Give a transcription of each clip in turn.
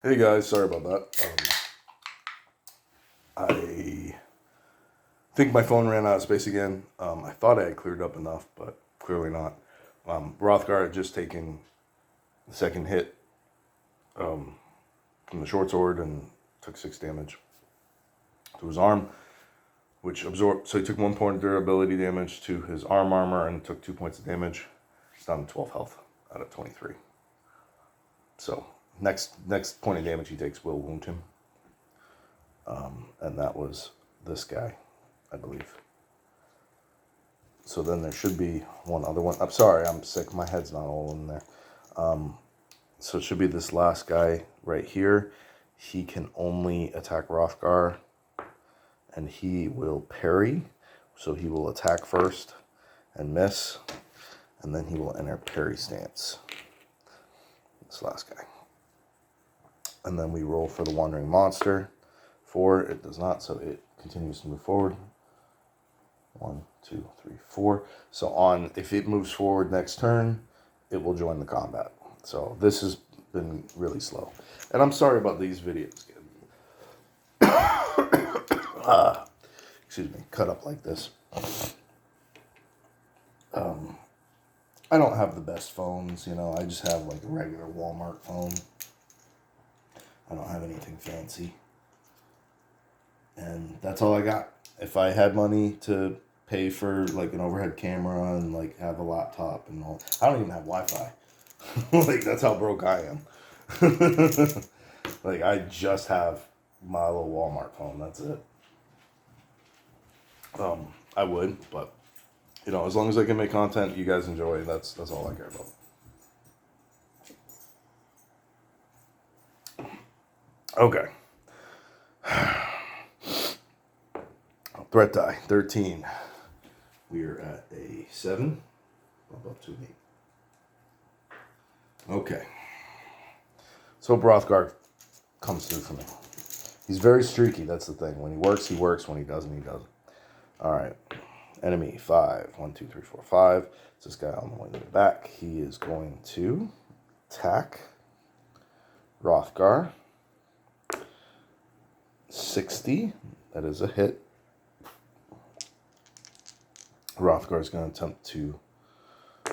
Hey guys, sorry about that. I think my phone ran out of space again. I thought I had cleared up enough, but clearly not. Rothgar had just taken the second hit from the short sword and took 6 damage to his arm, which absorbed. So he took 1 point of durability damage to his armor and took 2 points of damage. He's down to 12 health out of 23. So next point of damage he takes will wound him. And that was this guy, I believe. So then there should be one other one. I'm sorry, I'm sick. My head's not all in there. So it should be this last guy right here. He can only attack Rothgar, and he will parry. So he will attack first and miss, and then he will enter parry stance. This last guy. And then we roll for the Wandering Monster. 4, it does not, so it continues to move forward. 1, 2, 3, 4. So if it moves forward next turn, it will join the combat. So this has been really slow. And I'm sorry about these videos getting cut up like this. I don't have the best phones, I just have like a regular Walmart phone. I don't have anything fancy. And that's all I got. If I had money to pay for like an overhead camera and like have a laptop and all, I don't even have Wi-Fi. Like that's how broke I am. Like I just have my little Walmart phone. That's it. I would, but as long as I can make content you guys enjoy, that's all I care about. Okay. Threat die, 13. We are at a 7. Bump up to 8. Okay. So Brothgar comes through for me. He's very streaky, that's the thing. When he works, he works. When he doesn't, he doesn't. Alright. Enemy 5. 1, 2, 3, 4, 5. It's this guy on the way to the back. He is going to attack Rothgar. 60. That is a hit. Rothgar is going to attempt to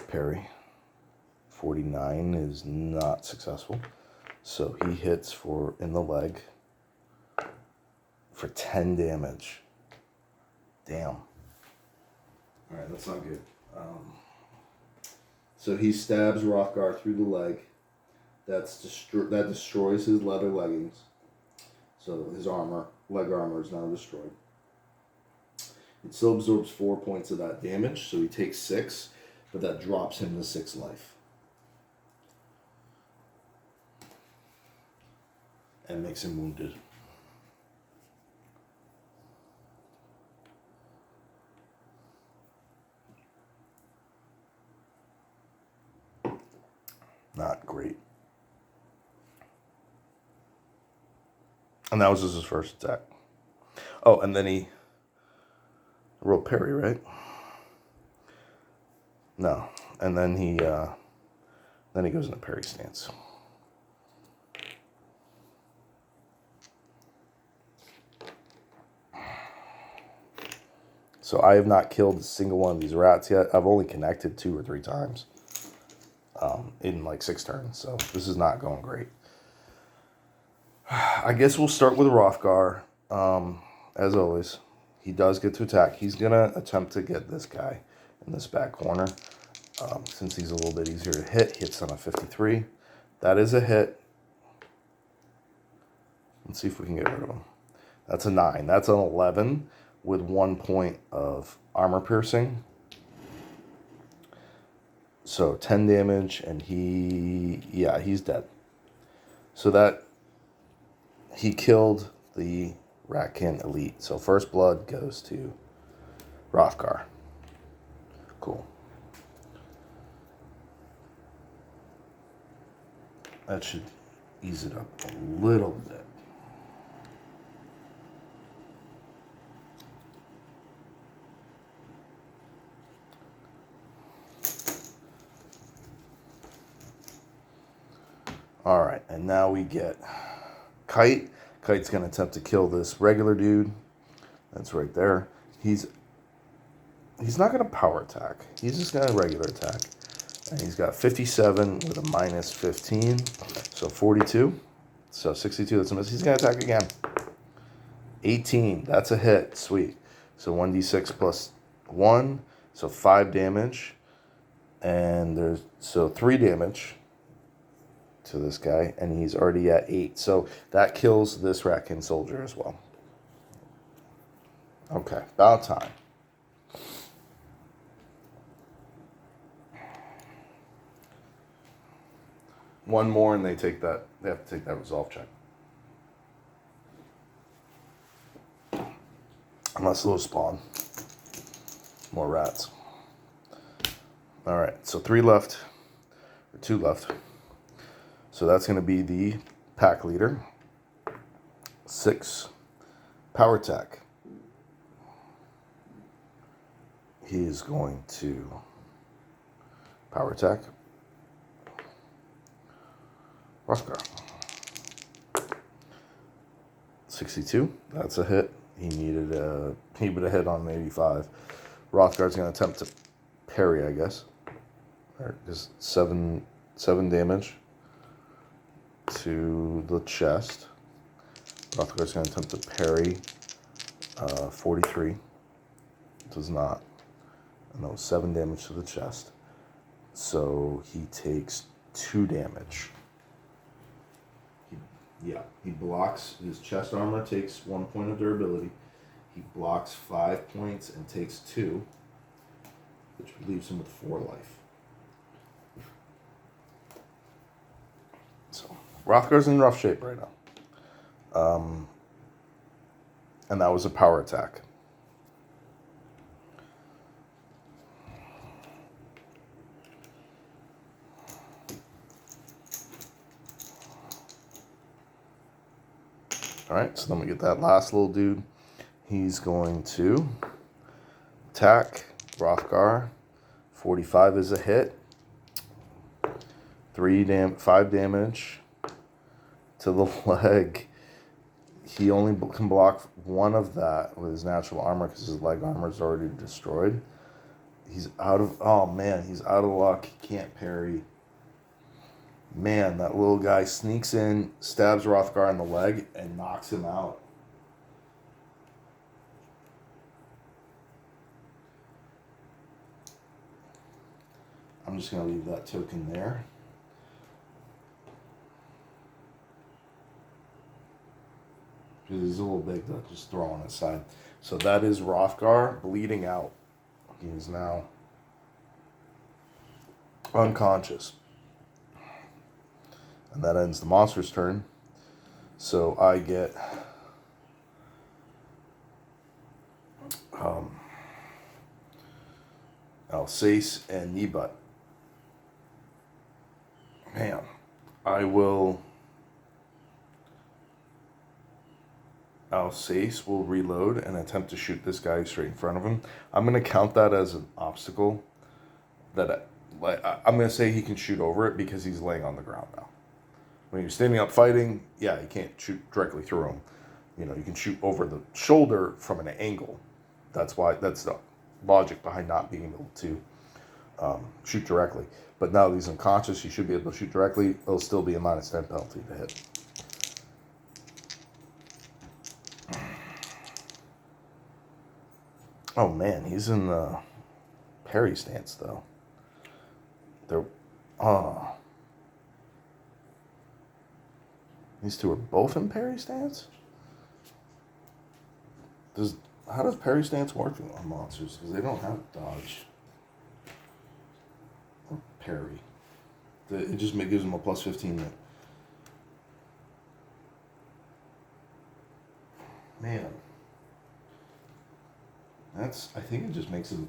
parry. 49 is not successful. So he hits in the leg for 10 damage. Damn. Alright, that's not good. So he stabs Rothgar through the leg. That destroys his leather leggings. So his leg armor is now destroyed. It still absorbs 4 points of that damage, so he takes 6, but that drops him to 6 life. And makes him wounded. Not great. And that was just his first attack. Oh, and then he rolled parry, right? No. And then he goes into parry stance. So I have not killed a single one of these rats yet. I've only connected 2 or 3 times in like 6 turns. So this is not going great. I guess we'll start with Rothgar. As always, he does get to attack. He's going to attempt to get this guy in this back corner. Since he's a little bit easier to hit, hits on a 53. That is a hit. Let's see if we can get rid of him. That's a 9. That's an 11 with 1 point of armor piercing. So 10 damage, and he's dead. So that he killed the Ratkin Elite. So first blood goes to Rothgar. Cool. That should ease it up a little bit. All right, and now we get Kite. Kite's going to attempt to kill this regular dude. That's right there. He's not going to power attack. He's just going to regular attack. And he's got 57 with a minus 15. So 42. So 62, that's a miss. He's going to attack again. 18, that's a hit. Sweet. So 1d6 plus 1. So 5 damage. And there's, so 3 damage to this guy. And he's already at 8. So that kills this raccoon soldier as well. Okay, about time. One more and they take that. They have to take that resolve check. Unless those spawn more rats. All right, so 3 left, or 2 left. So that's going to be the pack leader. 6 power attack. He is going to power attack. Rothgar. 62. That's a hit. He needed a hit on an 85. Rothgar's going to attempt to parry, I guess. Or just 7 damage to the chest. Rothgar's going to attempt to parry. 43. Does not. No, 7 damage to the chest. So he takes 2 damage. He blocks. His chest armor takes 1 point of durability. He blocks 5 points and takes 2, which leaves him with 4 life. So Rothgar's in rough shape right now. And that was a power attack. Alright, so then we get that last little dude. He's going to attack Rothgar. 45 is a hit. 5 damage to the leg. He only can block 1 of that with his natural armor because his leg armor is already destroyed. He's out of... Oh, man, he's out of luck. He can't parry. Man, that little guy sneaks in, stabs Rothgar in the leg, and knocks him out. I'm just going to leave that token there. Because he's a little big to just throw on his side. So that is Rothgar bleeding out. He is now unconscious. And that ends the monster's turn. So I get Alsace and Kneebutt. Man, I will... Alsace will reload and attempt to shoot this guy straight in front of him. I'm going to count that as an obstacle. I'm going to say he can shoot over it because he's laying on the ground now. When you're standing up fighting, yeah, you can't shoot directly through him. You know, you can shoot over the shoulder from an angle. That's the logic behind not being able to shoot directly. But now that he's unconscious, you should be able to shoot directly. It'll still be a -10 penalty to hit. Oh man, he's in the parry stance though. These two are both in parry stance? How does parry stance work on monsters? Because they don't have dodge or parry. It just gives them a +15. Man. I think it just makes him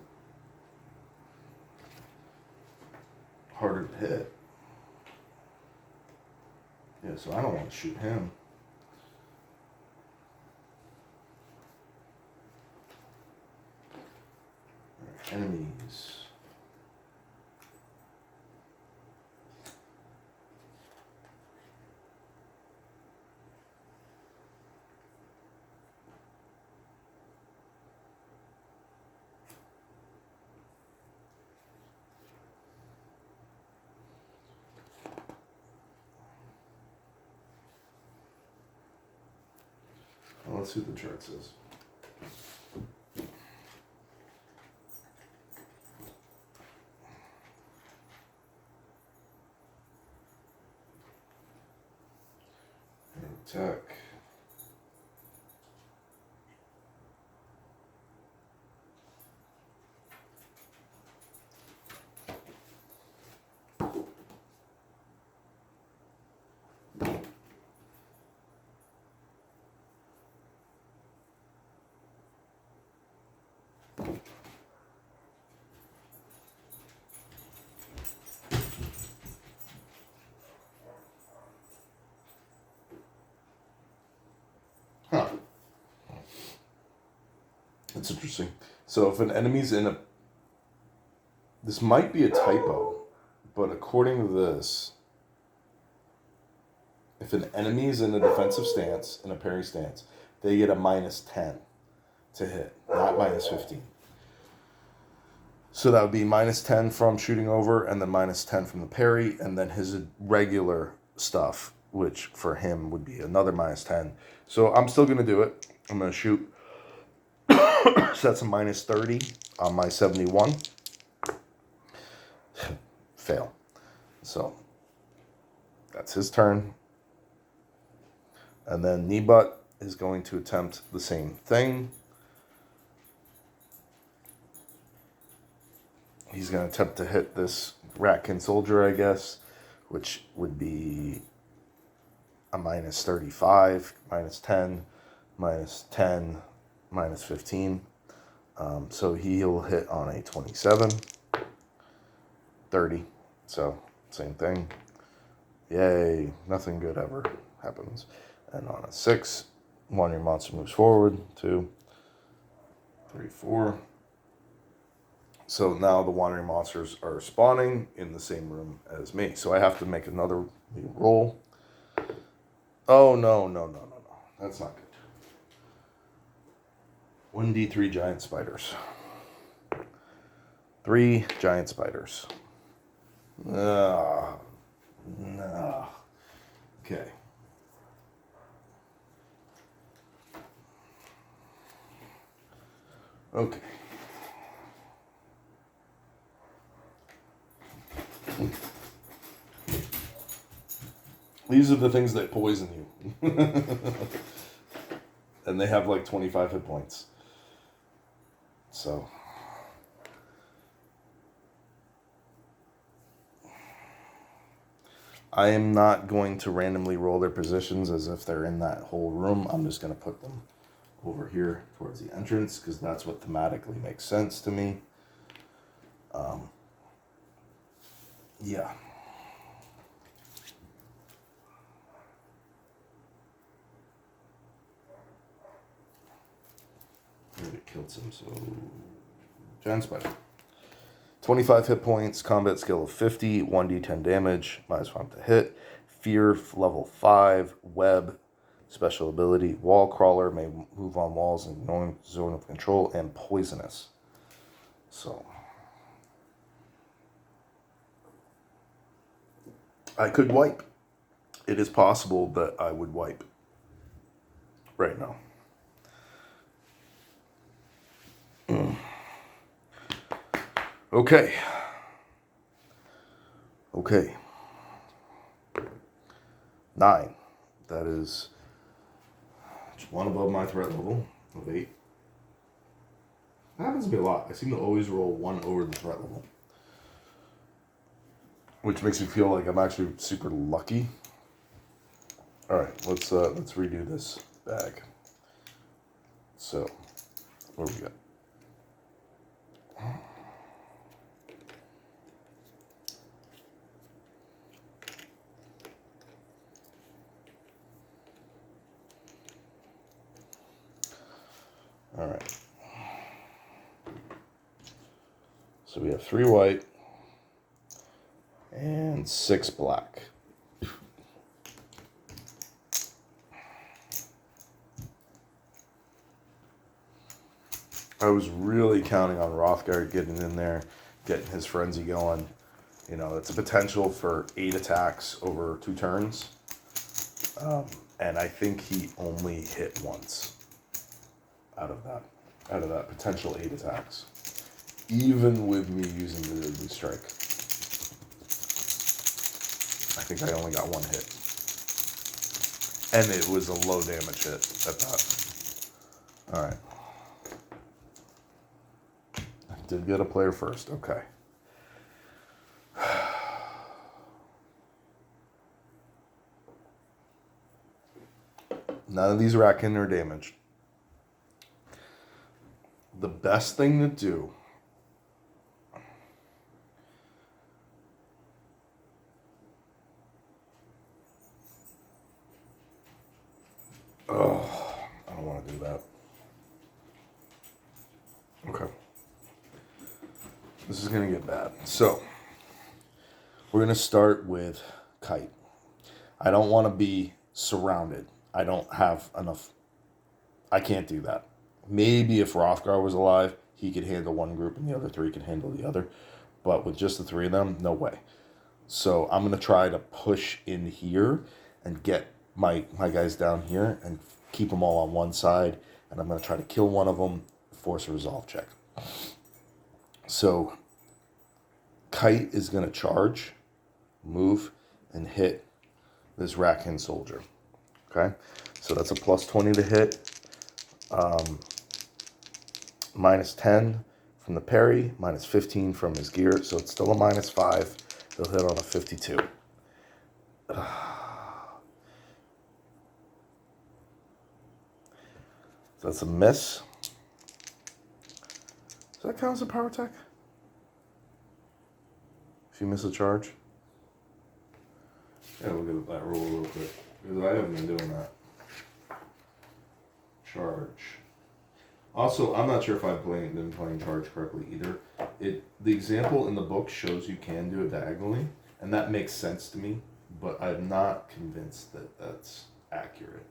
harder to hit. Yeah, so I don't want to shoot him. All right, enemies. Well, let's see what the chart says. Attack. Huh. That's interesting. So if an enemy's in a... This might be a typo, but according to this, if an enemy is in a defensive stance, in a parry stance, they get a -10 to hit, not -15. So that would be -10 from shooting over, and then -10 from the parry, and then his regular stuff, which for him would be another -10. So I'm still going to do it. I'm going to shoot. So that's a -30 on my 71. Fail. So that's his turn. And then Kneebutt is going to attempt the same thing. He's going to attempt to hit this Ratkin soldier, I guess, which would be a -35, -10, -10, -15. So he'll hit on a 27, 30. So same thing. Yay, nothing good ever happens. And on a 6, one of your monster moves forward. 2, 3, 4. So now the wandering monsters are spawning in the same room as me. So I have to make another roll. Oh, no. That's not good. 1d3 giant spiders. 3 giant spiders. No. Okay. Okay. These are the things that poison you. And they have like 25 hit points. So. I am not going to randomly roll their positions as if they're in that whole room. I'm just going to put them over here towards the entrance because that's what thematically makes sense to me. Yeah. It killed some, so giant spider. 25 hit points, combat skill of 50, 1d10 damage, -5 to hit, fear level 5, web, special ability, wall crawler, may move on walls in no zone of control, and poisonous. So I could wipe. It is possible that I would wipe right now. Okay. 9. That is just one above my threat level of 8. That happens to be a lot. I seem to always roll one over the threat level, which makes me feel like I'm actually super lucky. All right, let's redo this bag. So, what do we got? All right. So we have 3 white and 6 black. I was really counting on Hrothgar getting in there, getting his frenzy going. You know, it's a potential for 8 attacks over 2 turns. And I think he only hit once. out of that potential 8 attacks. Even with me using the Deadly Strike. I think I only got 1 hit. And it was a low damage hit at that. Alright. I did get a player first. Okay. None of these Rakin are damaged. The best thing to do I don't want to do that. Okay. This is going to get bad. So, we're going to start with Kite. I don't want to be surrounded. I don't have enough. I can't do that. Maybe if Hrothgar was alive, he could handle one group and the other 3 could handle the other. But with just the 3 of them, no way. So I'm going to try to push in here and get my guys down here and keep them all on one side. And I'm going to try to kill one of them, force a resolve check. So Kite is going to charge, move, and hit this Rakin soldier. Okay? So that's a plus 20 to hit. Minus 10 from the parry, minus 15 from his gear. So it's still a minus 5. He'll hit on a 52. So that's a miss. Does that count as a power attack? If you miss a charge? Yeah, look at that roll real quick. Because I haven't been doing that. Charge. Also, I'm not sure if I've been playing charge correctly either. The example in the book shows you can do it diagonally, and that makes sense to me, but I'm not convinced that that's accurate.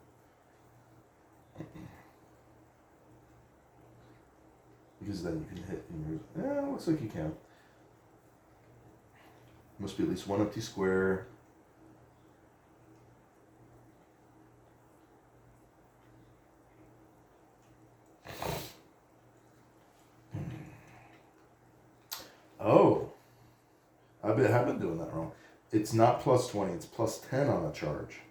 Because then you can hit in your... Yeah, it looks like you can. Must be at least one empty square. Oh. I have been doing that wrong. It's not plus 20, it's plus 10 on a charge.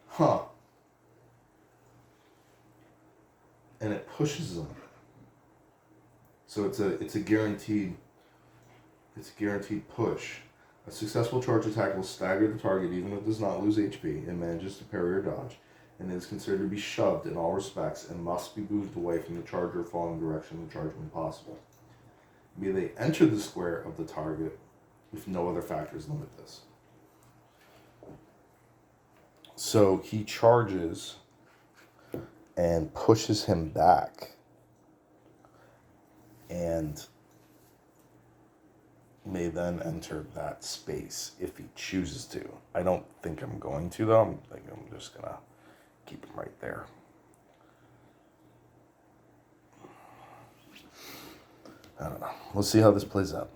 Huh. And it pushes them. So it's a guaranteed push. A successful charge attack will stagger the target even if it does not lose HP and manages to parry or dodge, and is considered to be shoved in all respects and must be moved away from the charger falling direction of the charge when possible. May they enter the square of the target if no other factors limit this. So he charges and pushes him back and may then enter that space if he chooses to. I don't think I'm going to, though. I think I'm just going to keep him right there. I don't know. We'll see how this plays out.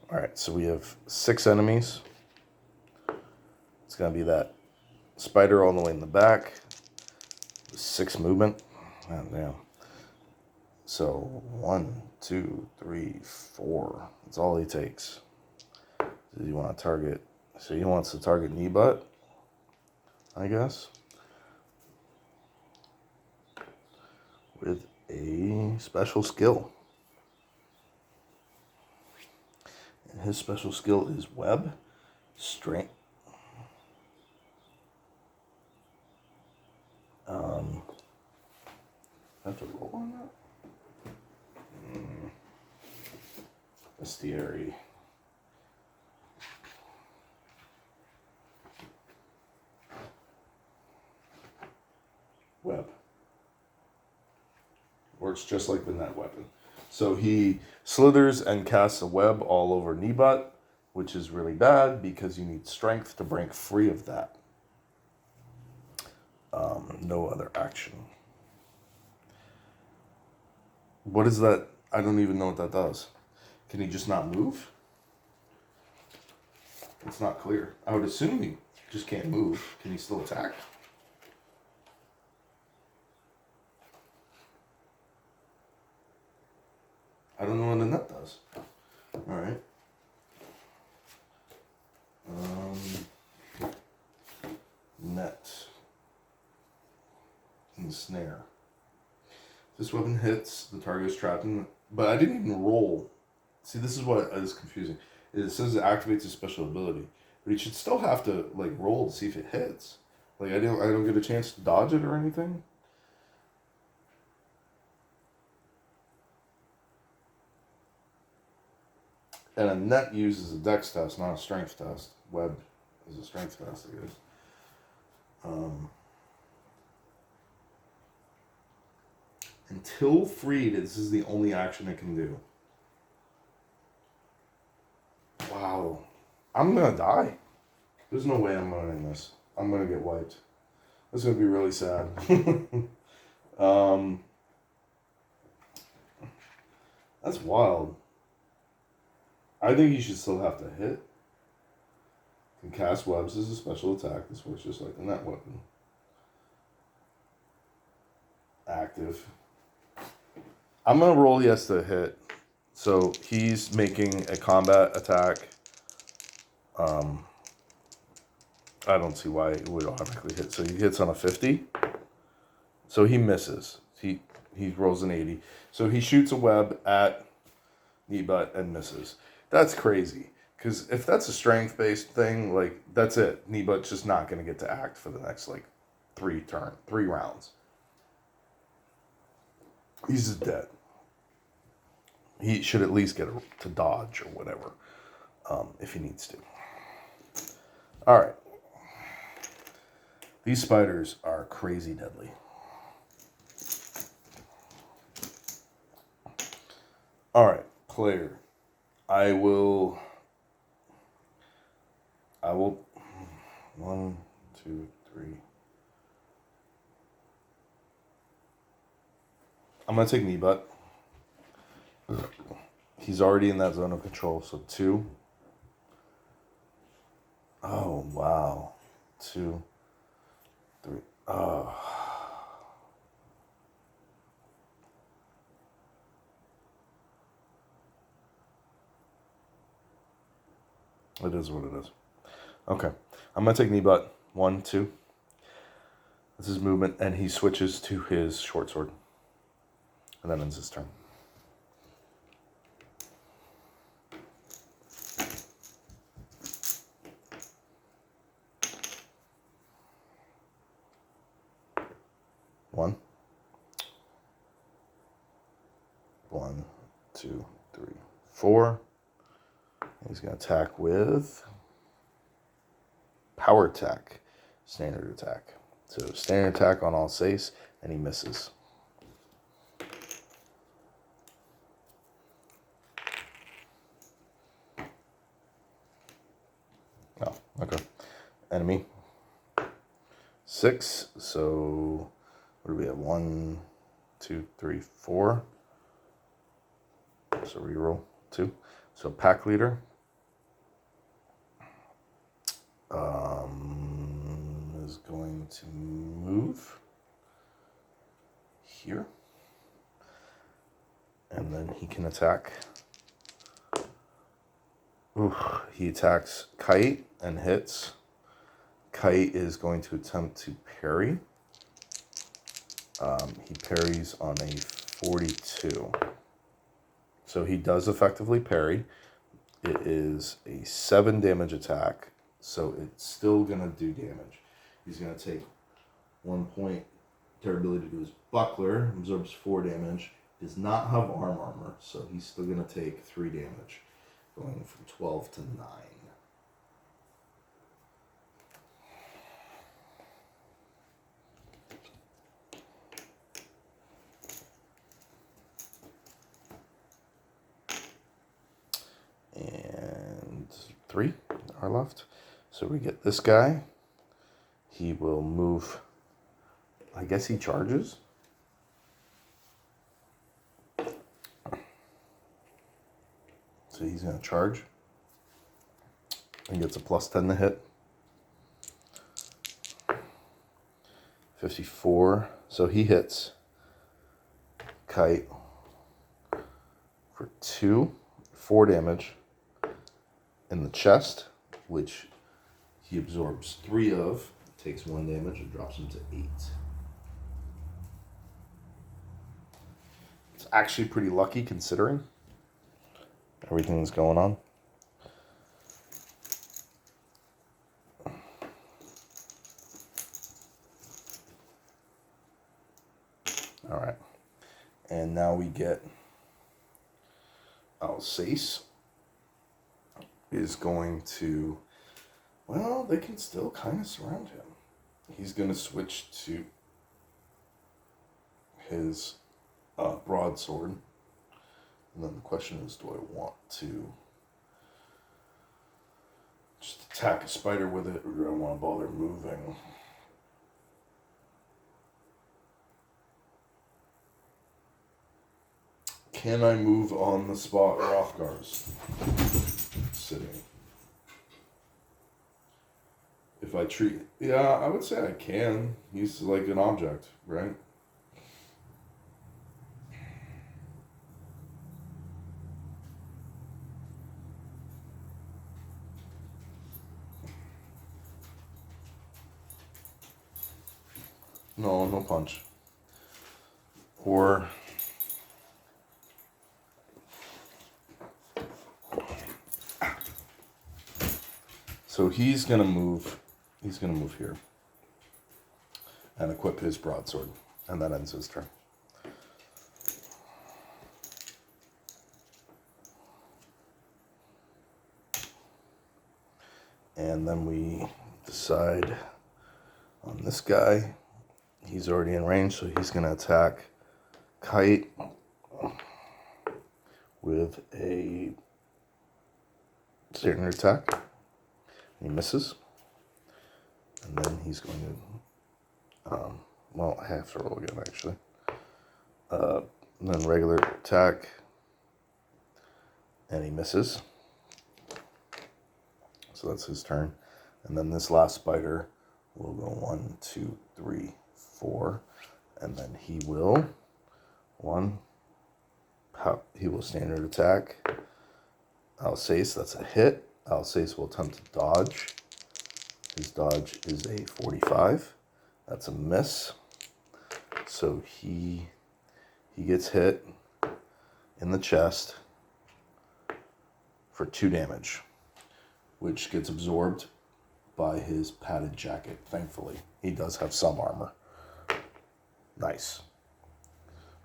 All right, so we have 6 enemies. It's going to be that spider all the way in the back. 6 movement. Oh, damn. So 1, 2, 3, 4. That's all he takes. Does he want to target? So he wants to target knee butt, I guess, with a special skill. And his special skill is web, strength. I have to roll on that? Bestiary. Web. Works just like the net weapon. So he slithers and casts a web all over Nebutt, which is really bad because you need strength to break free of that. No other action. What is that? I don't even know what that does. Can he just not move? It's not clear. I would assume he just can't move. Can he still attack? I don't know what a net does. Alright. Net. Ensnare. This weapon hits, the target is trapped in... But I didn't even roll. See, this is what is confusing. It says it activates a special ability. But you should still have to, like, roll to see if it hits. Like, I don't get a chance to dodge it or anything. And a net uses a dex test, not a strength test. Web is a strength test, I guess. Until freed, this is the only action it can do. Wow. I'm gonna die. There's no way I'm winning this. I'm gonna get wiped. This is gonna be really sad. That's wild. I think you should still have to hit. Can cast webs as a special attack. This works just like the net weapon. Active. I'm gonna roll yes to hit. So he's making a combat attack. I don't see why it would automatically hit. So he hits on a 50. So he misses. He rolls an 80. So he shoots a web at Kneebutt and misses. That's crazy. Because if that's a strength-based thing, like, that's it. Kneebutt's just not going to get to act for the next, like, 3 rounds. He's just dead. He should at least get to dodge or whatever, if he needs to. All right. These spiders are crazy deadly. All right, player. I will. 1, 2, 3. I'm gonna take Kneebutt. He's already in that zone of control, so 2. Oh wow, 2, 3. Oh. It is what it is. Okay. I'm going to take Kneebutt. 1, 2. This is movement, and he switches to his short sword. And that ends his turn. One, 2, 3, 4. He's going to attack with power attack, standard attack. So standard attack on all saves, and he misses. Oh, okay. Enemy. 6. So what do we have? 1, 2, 3, 4. So reroll 2. So pack leader. Is going to move here. And then he can attack. Ooh, he attacks Kite and hits. Kite is going to attempt to parry. He parries on a 42. So he does effectively parry. It is a 7 damage attack. So it's still going to do damage. He's going to take 1 point durability to his buckler, absorbs 4 damage, does not have armor, so he's still going to take 3 damage, going from 12 to 9. And 3 are left. So we get this guy. He will move I guess he charges. So he's going to charge. And gets a +10 to hit. 54. So he hits Kite for 4 damage in the chest, which he absorbs 3 of, takes 1 damage, and drops him to 8. It's actually pretty lucky considering everything that's going on. All right. And now we get Alsace is going to, well, they can still kind of surround him. He's going to switch to his broadsword. And then the question is, do I want to just attack a spider with it, or do I want to bother moving? Can I move on the spot Hrothgar's sitting? If I treat... Yeah, I would say I can. He's like an object, right? No, no punch. Or... So he's gonna move here and equip his broadsword, and that ends his turn. And then we decide on this guy. He's already in range, so he's gonna attack Kite with a standard attack. He misses. And then he's going to, well, I have to roll again, actually. And then regular attack. And he misses. So that's his turn. And then this last spider will go 1, 2, 3, 4. And then he will, he will standard attack. Alsace, that's a hit. Alsace will attempt to dodge. His dodge is a 45. That's a miss. So he gets hit in the chest for 2 damage, which gets absorbed by his padded jacket, thankfully. He does have some armor. Nice.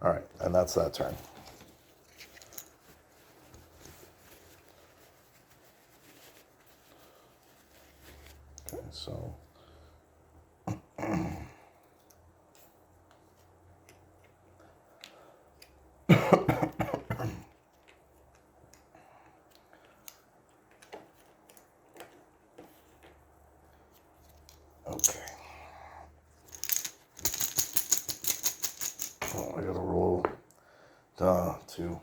All right, and that's that turn. Okay, so okay. Oh, I gotta roll 2.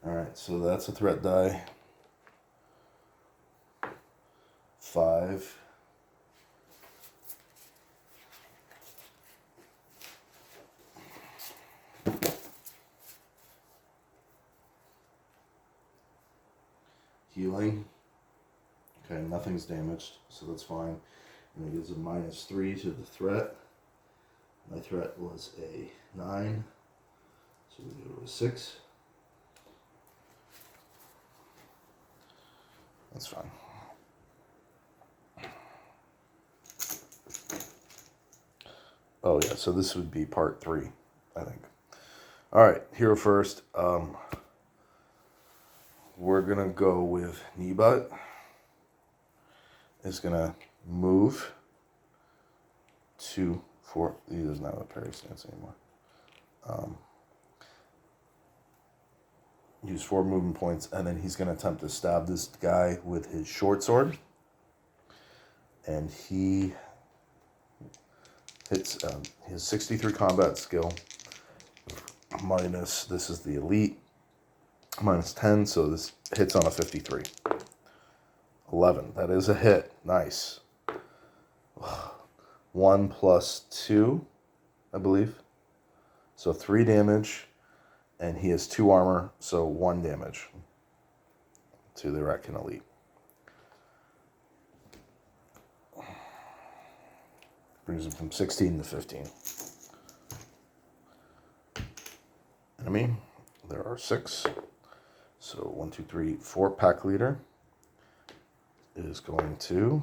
All right, so that's a threat die. 5. Healing. Okay, nothing's damaged, so that's fine. And it gives a -3 to the threat. My threat was a 9, so we go to a 6. That's fine. Oh yeah, so this would be part 3, I think. All right, hero first. We're gonna go with Kneebutt. Is gonna move to 4. He doesn't have a parry stance anymore. Use 4 movement points, and then he's gonna attempt to stab this guy with his short sword. And he hits his 63 combat skill minus, this is the elite, minus 10, so this hits on a 53. 11, that is a hit. Nice. 1 plus 2, I believe. So 3 damage, and he has 2 armor, so 1 damage to the Raccoon Elite. Brings him from 16 to 15. Enemy, there are 6. So 1, 2, 3, 4. Pack leader is going to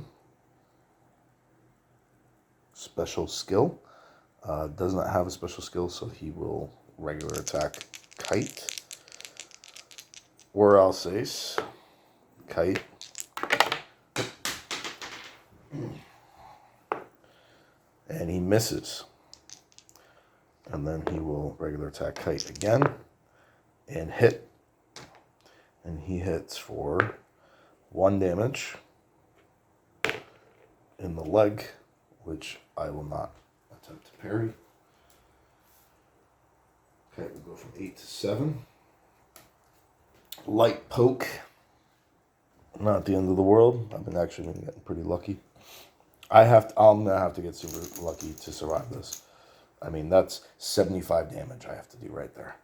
special skill. Does not have a special skill, so he will regular attack Kite. Or Alsace. Kite. And he misses. And then he will regular attack Kite again. And hit. And he hits for 1 damage in the leg, which I will not attempt to parry. Okay, we'll go from 8 to 7. Light poke. Not the end of the world. I've been actually getting pretty lucky. I'm gonna have to get super lucky to survive this. I mean, that's 75 damage I have to do right there.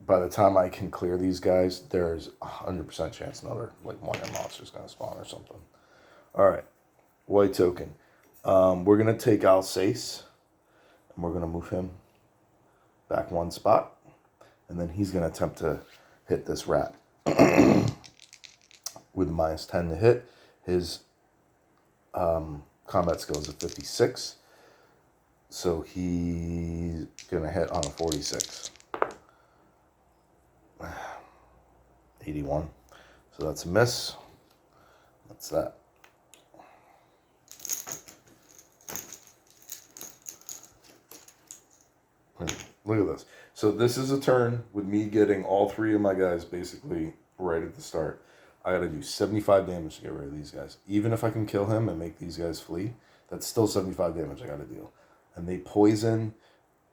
By the time I can clear these guys, there's 100% chance another like one monster is gonna spawn or something. All right, white token. We're gonna take Alsace, and we're gonna move him back 1 spot, and then he's gonna attempt to hit this rat with a minus 10 to hit. His combat skill is a 56, so he's gonna hit on a 46. 81, so that's a miss. That's that. Look at this. So this is a turn with me getting all 3 of my guys basically right at the start. I gotta do 75 damage to get rid of these guys. Even if I can kill him and make these guys flee, that's still 75 damage I gotta deal. And they poison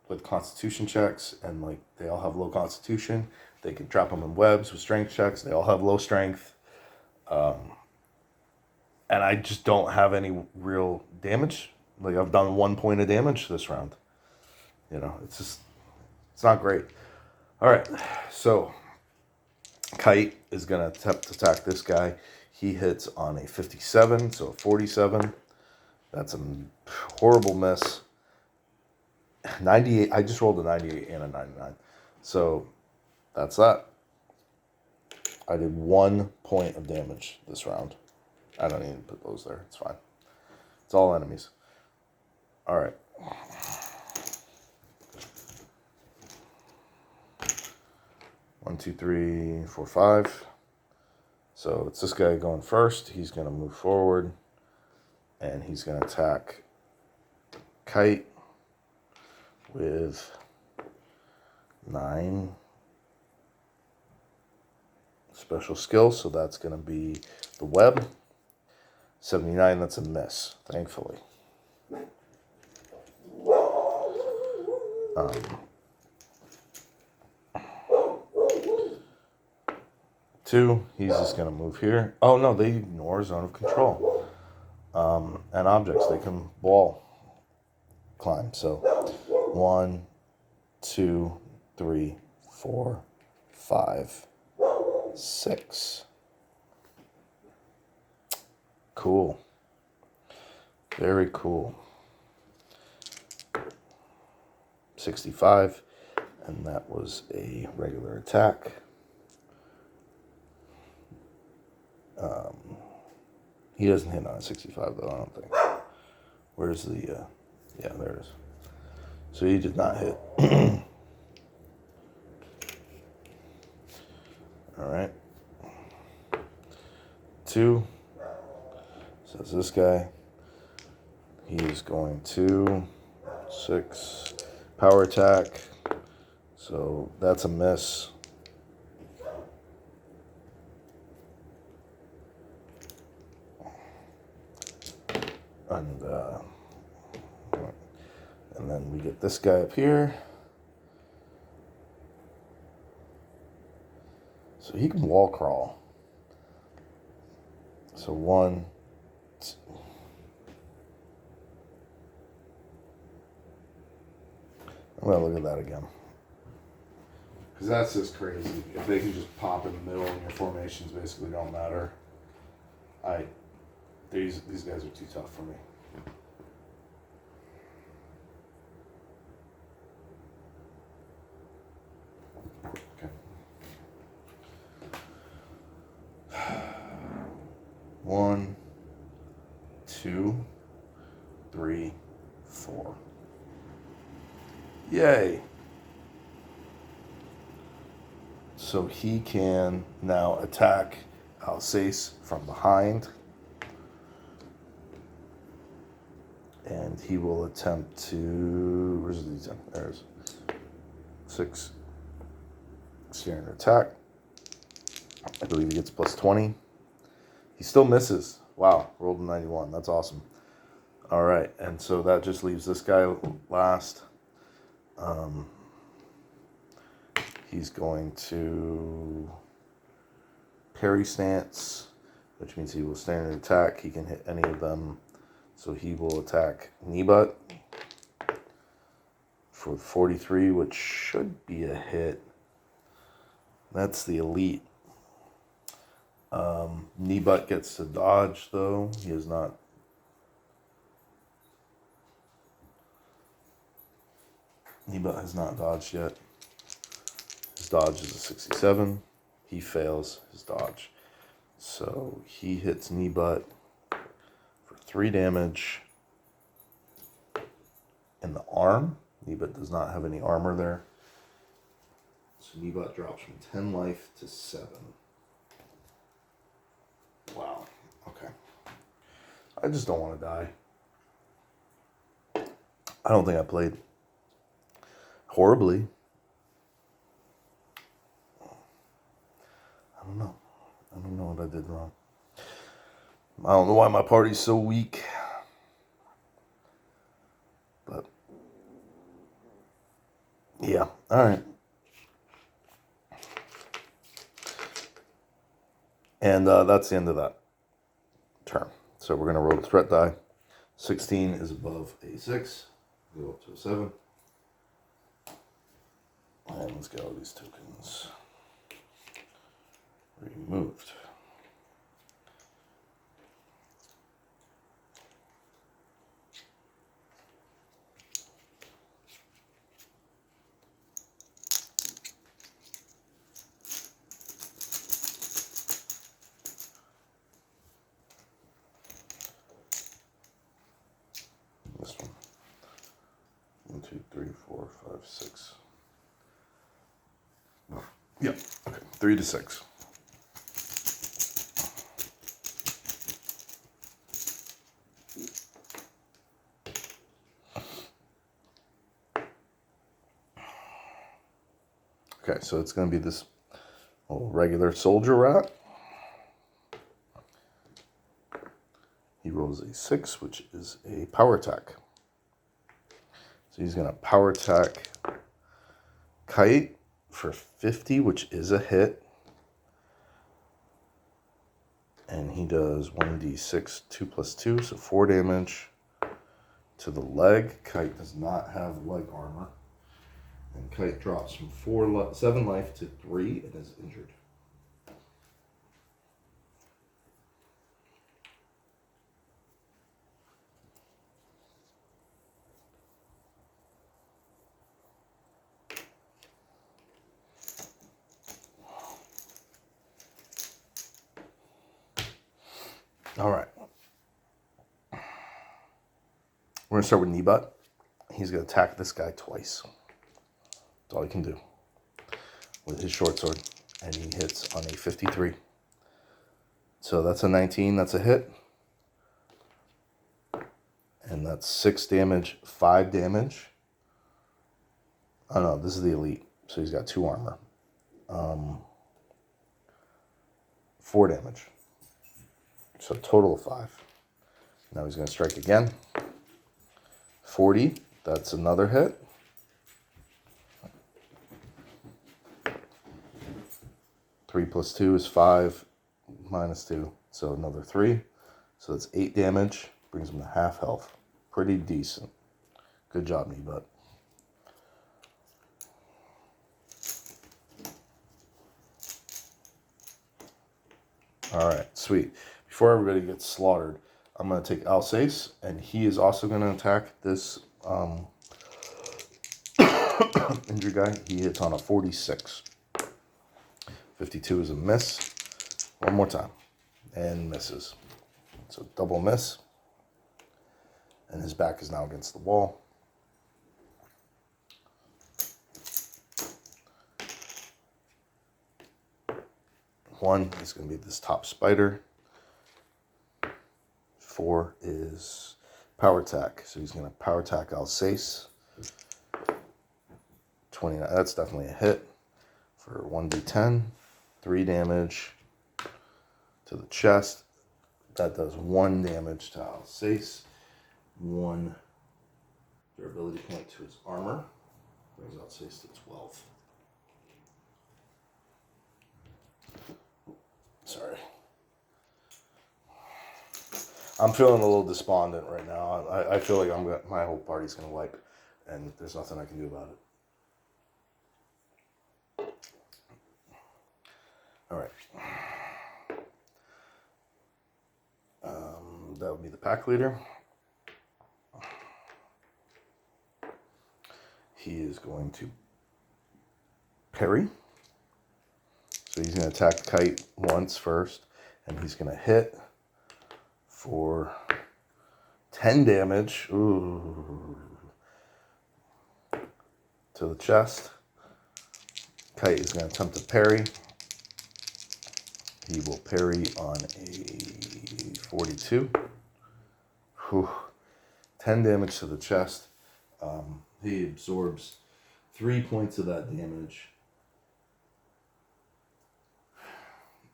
with constitution checks, and like they all have low constitution. They can trap them in webs with strength checks. They all have low strength. And I just don't have any real damage. Like I've done 1 point of damage this round. You know, it's not great. All right, so Kite is going to attempt to attack this guy. He hits on a 57, so a 47. That's a horrible miss. 98, I just rolled a 98 and a 99. So that's that. I did 1 point of damage this round. I don't need to put those there. It's fine. It's all enemies. All right. One, two, three, four, 5. So it's this guy going first. He's going to move forward, and he's going to attack Kite with 9 special skill. So that's going to be the web. 79, that's a miss, thankfully. 2, he's just going to move here. Oh, no, they ignore zone of control. And objects, they can wall climb. So 1, 2, 3, 4, 5, 6. Cool. Very cool. 65, and that was a regular attack. He doesn't hit on a 65 though, I don't think. Where's the, yeah, there it is. So he did not hit. All right. 2. So it's this guy. He is going to 6 power attack. So that's a miss. And And then we get this guy up here. So he can wall crawl. So 1, 2. I'm gonna look at that again. Because that's just crazy. If they can just pop in the middle and your formations basically don't matter. These guys are too tough for me. Okay. 1, 2, 3, 4. Yay! So he can now attack Alsace from behind. And he will attempt to... Where's the D10? There's 6. Standard attack. I believe he gets plus 20. He still misses. Wow, rolled a 91. That's awesome. All right, and so that just leaves this guy last. He's going to parry stance, which means he will standard attack. He can hit any of them. So he will attack knee butt for 43, which should be a hit. That's the elite. Knee butt gets to dodge, though. He is not. Knee butt has not dodged yet. His dodge is a 67. He fails his dodge. So he hits knee butt for 3 damage in the arm. Knee butt does not have any armor there. So knee butt drops from 10 life to 7. Wow. Okay. I just don't want to die. I don't think I played horribly. I don't know. I don't know what I did wrong. I don't know why my party's so weak. But yeah. All right. And that's the end of that turn. So we're going to roll the threat die. 16 is above a 6. Go up to a 7. And let's get all these tokens removed. This one. 1, 2, 3, 4, 5, 6. Yeah, okay. 3 to 6. Okay, so it's going to be this little regular soldier rat. He rolls a 6, which is a power attack. So he's going to power attack Kite for 50, which is a hit. And he does 1d6, 2 plus 2, so 4 damage to the leg. Kite does not have leg armor. And Kite drops from 7 life to 3 and is injured. All right. We're going to start with knee butt. He's going to attack this guy twice. That's all he can do with his short sword. And he hits on a 53. So that's a 19. That's a hit. And that's 6 damage, 5 damage. Oh no, this is the elite. So he's got 2 armor. 4 damage. So total of 5. Now he's going to strike again. 40. That's another hit. Three plus 2 is 5, minus 2, so another 3. So that's 8 damage, brings him to half health. Pretty decent. Good job, Kneebutt. Alright, sweet. Before everybody gets slaughtered, I'm going to take Alsace, and he is also going to attack this injured guy. He hits on a 46. 52 is a miss. One more time. And misses. So double miss. And his back is now against the wall. One is going to be this top spider. 4 is power attack. So he's going to power attack Alsace. 29. That's definitely a hit for 1d10. 3 damage to the chest. That does 1 damage to Alsace. 1 durability point to his armor. Brings Alsace to 12. Sorry. I'm feeling a little despondent right now. I feel like my whole party's going to wipe, and there's nothing I can do about it. All right. That would be the pack leader. He is going to parry. So he's going to attack the kite once first, and he's going to hit for 10 damage. Ooh. To the chest. Kite is going to attempt to parry. He will parry on a 42. Whew. 10 damage to the chest. He absorbs 3 points of that damage.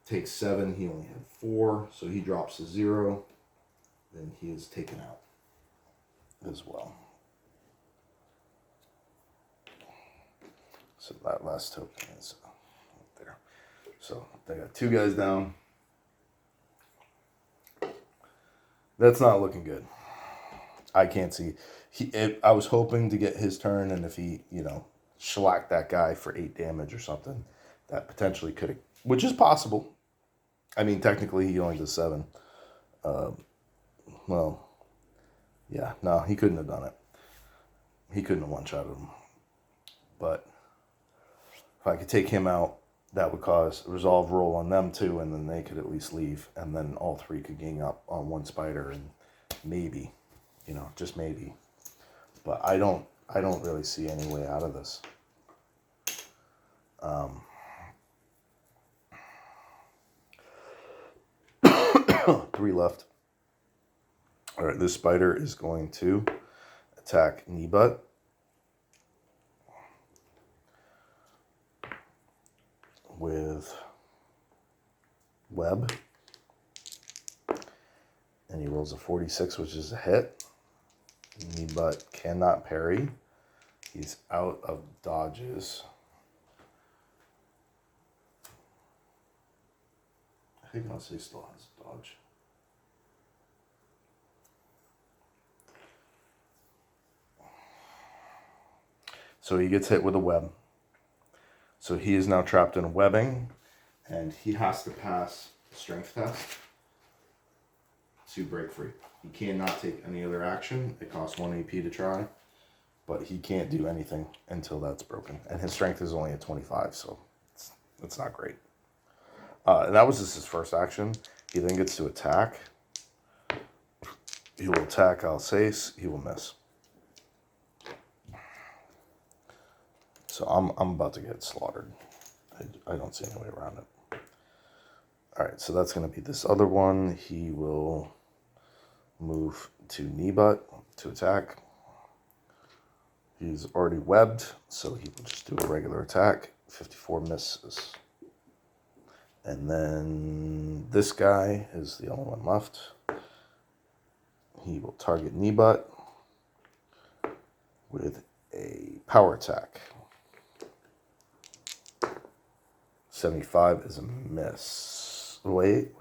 Takes 7. He only had 4, so he drops to 0. Then he is taken out as well. So that last token is right there. So they got 2 guys down. That's not looking good. I can't see. I was hoping to get his turn, and if he, shellacked that guy for 8 damage or something, that potentially could have, which is possible. I mean, technically, he only does 7. Well, yeah, no, he couldn't have done it. He couldn't have one-shotted him. But if I could take him out, that would cause a resolve roll on them too, and then they could at least leave, and then all 3 could gang up on one spider, and maybe, just maybe. But I don't really see any way out of this. 3 left. All right, this spider is going to attack Kneebutt. With web. And he rolls a 46, which is a hit. Kneebutt cannot parry. He's out of dodges. I think I'll say still has dodge. So he gets hit with a web. So he is now trapped in a webbing, and he has to pass a strength test to break free. He cannot take any other action. It costs 1 AP to try, but he can't do anything until that's broken. And his strength is only at 25, so it's not great. And that was just his first action. He then gets to attack. He will attack Alsace. He will miss. So I'm about to get slaughtered. I don't see any way around it. All right, so that's going to be this other one. He will move to Kneebutt to attack. He's already webbed, so he will just do a regular attack. 54 misses. And then this guy is the only one left. He will target Kneebutt with a power attack. 75 is a miss. Wait.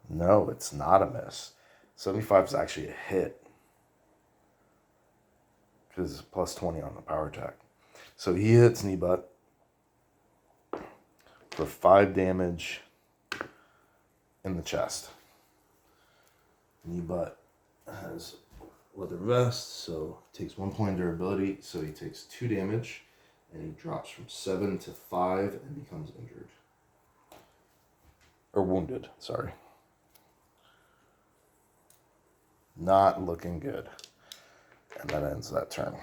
No, it's not a miss. 75 is actually a hit. Because it's plus 20 on the power attack. So he hits knee butt for 5 damage in the chest. Knee butt has leather vest, so he takes 1 point of durability, so he takes 2 damage, and he drops from 7 to 5 and becomes injured. Or wounded, sorry. Not looking good. And that ends that turn.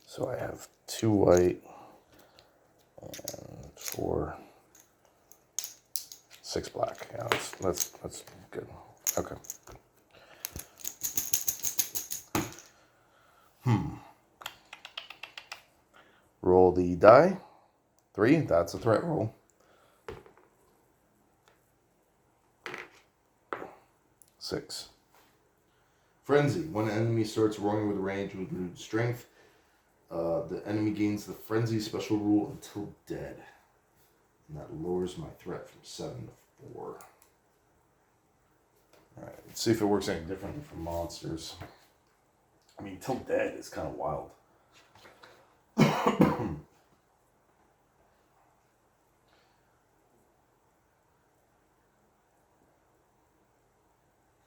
So I have 2 white and 4, 6 black. Yeah, that's good. Okay. Roll the die. 3, that's a threat roll. 6. Frenzy. When an enemy starts roaring with range with renewed strength, the enemy gains the Frenzy special rule until dead. And that lowers my threat from 7 to 4. Alright, let's see if it works any differently for monsters. I mean, till dead is kind of wild.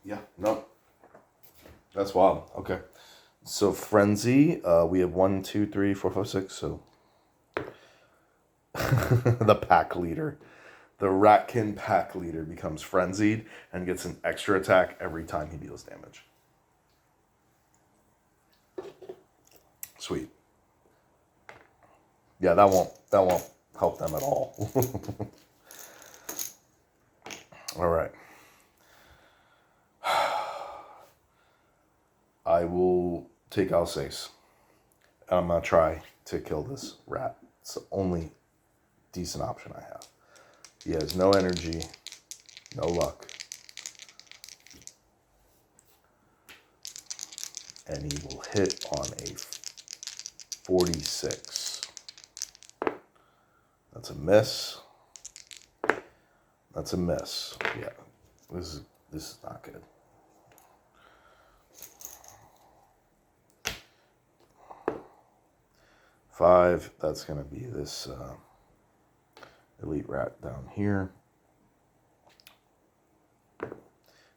Yeah, no. That's wild. Okay. So Frenzy, we have 1, 2, 3, 4, 5, 6, so the pack leader. The Ratkin pack leader becomes frenzied and gets an extra attack every time he deals damage. Sweet. Yeah, that won't help them at all. All right. I will take Alsace. I'm going to try to kill this rat. It's the only decent option I have. He has no energy, no luck. And he will hit on a 46. That's a miss. That's a miss. Yeah, this is not good. Five. That's going to be this elite rat down here.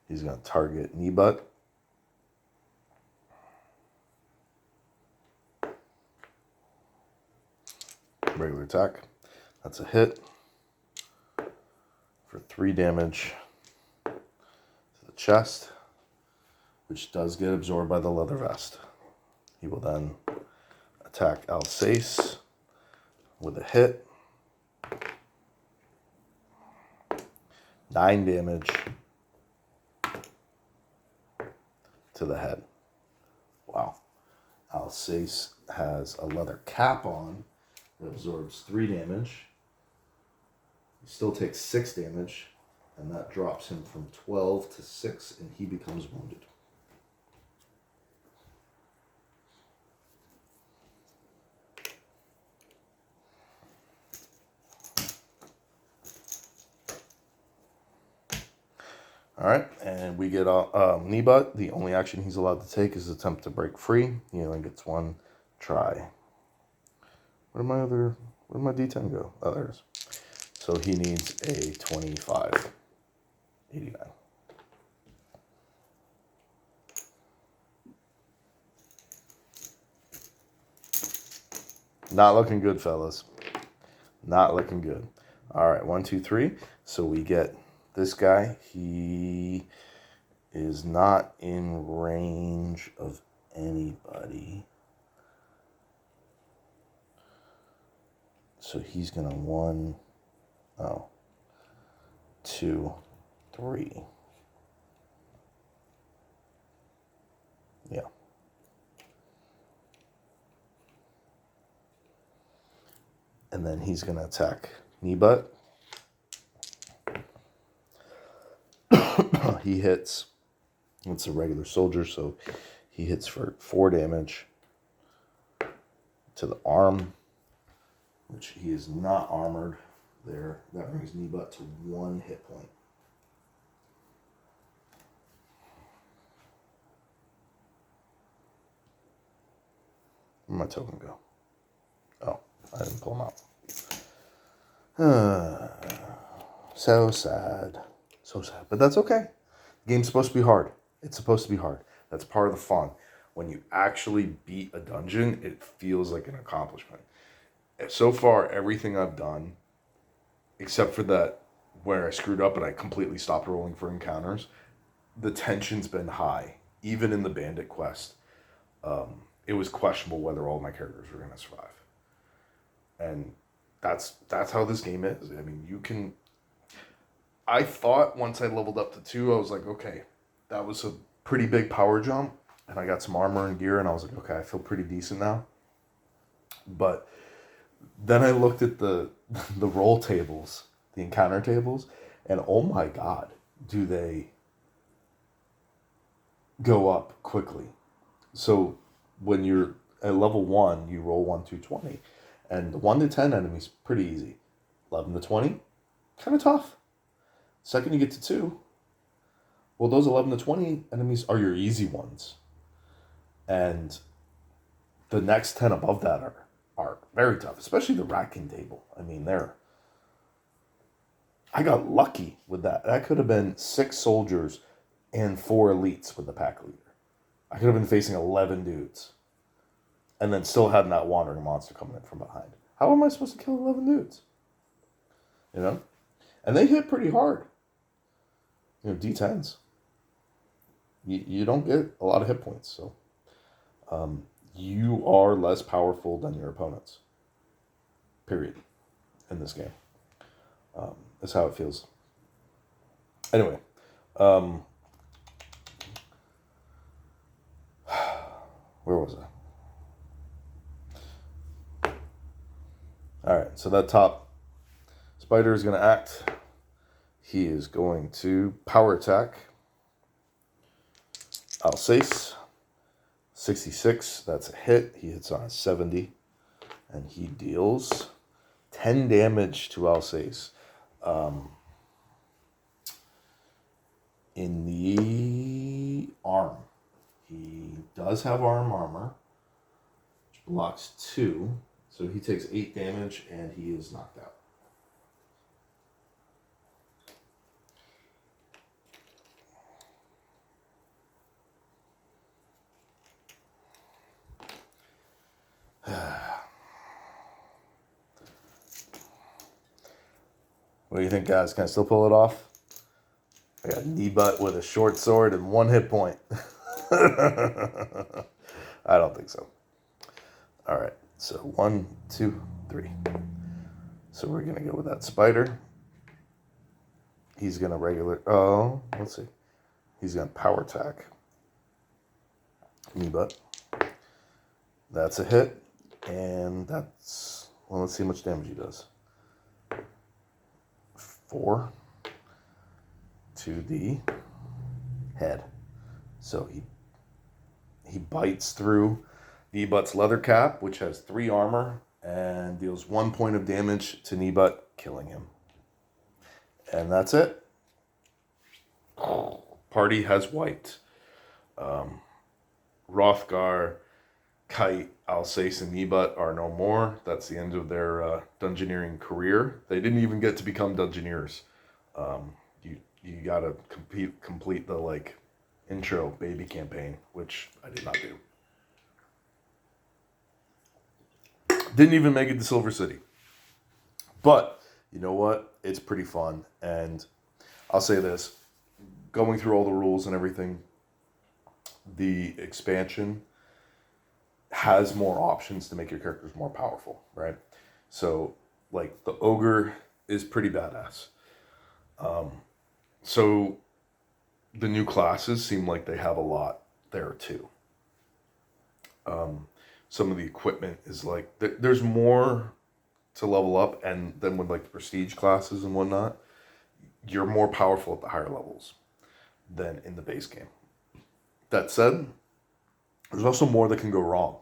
He's going to target knee butt. Regular attack. That's a hit for 3 damage to the chest, which does get absorbed by the leather vest. He will then attack Alsace with a hit. 9 damage to the head. Wow. Alsace has a leather cap on that absorbs 3 damage. He still takes 6 damage, and that drops him from 12 to 6, and he becomes wounded. All right, and we get knee butt. The only action he's allowed to take is attempt to break free. He only gets 1 try. Where'd my D10 go? Oh, there it is. So he needs a 25. 89. Not looking good, fellas. Not looking good. All right, 1, 2, 3. So we get this guy. He is not in range of anybody. So he's going to 1, 2, 3. Yeah. And then he's going to attack knee butt. He hits. It's a regular soldier, so he hits for 4 damage to the arm, which he is not armored there. That brings knee butt to 1 hit point. Where'd my token go? Oh, I didn't pull him out. So sad. So sad. But that's okay. The game's supposed to be hard. It's supposed to be hard. That's part of the fun. When you actually beat a dungeon, it feels like an accomplishment. So far, everything I've done, except for that where I screwed up and I completely stopped rolling for encounters, the tension's been high. Even in the bandit quest, it was questionable whether all my characters were going to survive. And that's how this game is. I mean, you can... I thought once I leveled up to 2, I was like, okay, that was a pretty big power jump. And I got some armor and gear, and I was like, okay, I feel pretty decent now. But then I looked at the roll tables, the encounter tables, and oh my god, do they go up quickly. So when you're at level 1, you roll 1 to 20. And the 1 to 10 enemies, pretty easy. 11 to 20, kind of tough. Second you get to 2, well, those 11 to 20 enemies are your easy ones. And the next 10 above that are very tough, especially the Rat King table. I mean, I got lucky with that. That could have been 6 soldiers and 4 elites with the pack leader. I could have been facing 11 dudes. And then still having that wandering monster coming in from behind. How am I supposed to kill 11 dudes? You know? And they hit pretty hard. You know, D10s. You don't get a lot of hit points, so... you are less powerful than your opponents. Period. In this game. That's how it feels. Anyway. Where was I? Alright, so that top spider is going to act. He is going to power attack. Alsace. 66, that's a hit. He hits on a 70. And he deals 10 damage to Alsace. In the arm. He does have armor, which blocks 2. So he takes 8 damage and he is knocked out. What do you think, guys? Can I still pull it off? I got knee butt with a short sword and 1 hit point. I don't think so. All right. So 1, 2, 3. So we're going to go with that spider. He's going to let's see. He's going to power attack. Knee butt. That's a hit. And that's, well, let's see how much damage he does. 4 to the head. So he bites through Knee-Butt's leather cap, which has 3 armor, and deals 1 point of damage to Knee-Butt, killing him. And that's it. Party has wiped. Hrothgar, Kite, Alsace, and Knee-Butt are no more. That's the end of their dungeoneering career. They didn't even get to become dungeoneers. You gotta complete the intro baby campaign, which I did not do. Didn't even make it to Silver City. But you know what? It's pretty fun, and I'll say this: going through all the rules and everything, the expansion has more options to make your characters more powerful, right? So, the ogre is pretty badass. So the new classes seem like they have a lot there too. Some of the equipment is there's more to level up, and then with like the prestige classes and whatnot, you're more powerful at the higher levels than in the base game. That said, there's also more that can go wrong.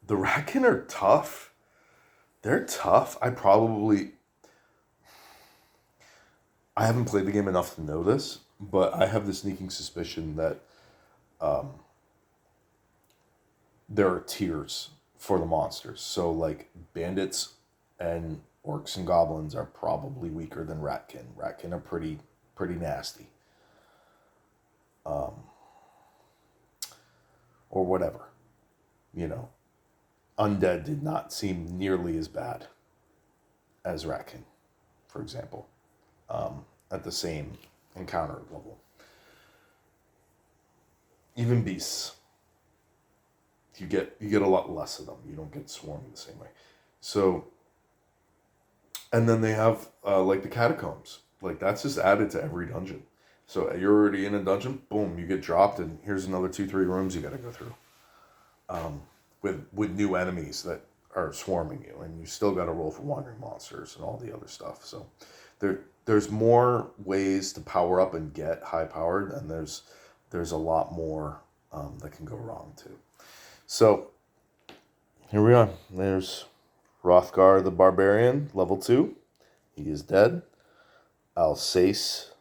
The Ratkin are tough. They're tough. I haven't played the game enough to know this, but I have the sneaking suspicion that there are tiers for the monsters. So, like, bandits and orcs and goblins are probably weaker than Ratkin. Ratkin are pretty nasty. Or whatever. You know, undead did not seem nearly as bad as Ratkin, for example, at the same encounter level. Even beasts, you get a lot less of them. You don't get swarmed the same way. So, and then they have like the catacombs. Like, that's just added to every dungeon. So you're already in a dungeon, boom, you get dropped, and here's another 2-3 rooms you got to go through. With new enemies that are swarming you, and you still got to roll for wandering monsters and all the other stuff. So there's more ways to power up and get high powered, and there's a lot more that can go wrong too. So here we are. There's Hrothgar the Barbarian, level 2. He is dead. Alsace,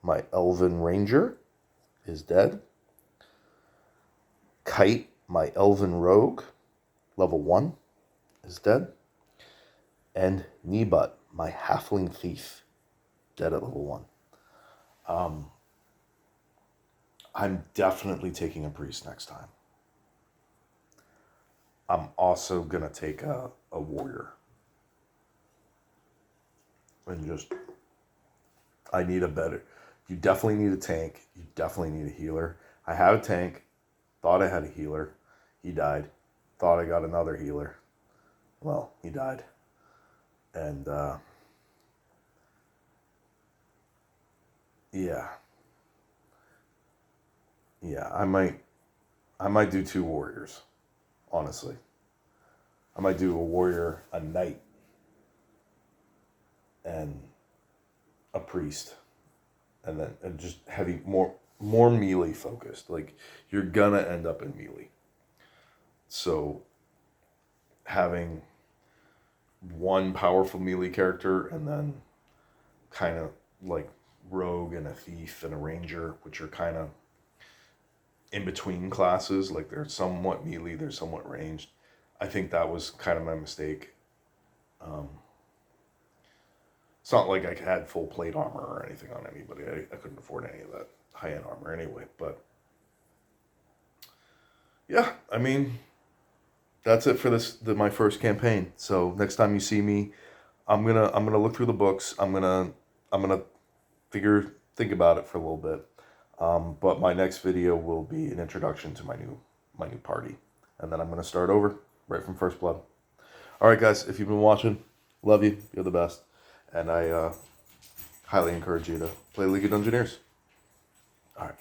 my Elven Ranger, is dead. Kite, my Elven Rogue, level 1, is dead. And Nebut, my Halfling Thief, dead at level 1. I'm definitely taking a priest next time. I'm also going to take a warrior. And just, I need a better, you definitely need a tank. You definitely need a healer. I have a tank. Thought I had a healer. He died. Thought I got another healer. Well, he died. And, yeah. Yeah, I might do 2 warriors, honestly. I might do a warrior, a knight, and a priest. And then just heavy, more melee focused. Like, you're gonna end up in melee. So having one powerful melee character and then kind of like rogue and a thief and a ranger, which are kind of in between classes, like they're somewhat melee, they're somewhat ranged. I think that was kind of my mistake. It's not like I had full plate armor or anything on anybody. I couldn't afford any of that high-end armor anyway. But yeah, I mean, that's it for my first campaign. So next time you see me, I'm gonna look through the books. I'm gonna think about it for a little bit. But my next video will be an introduction to my new party, and then I'm gonna start over right from First Blood. All right, guys, if you've been watching, love you. You're the best. And I highly encourage you to play League of Dungeoneers. All right.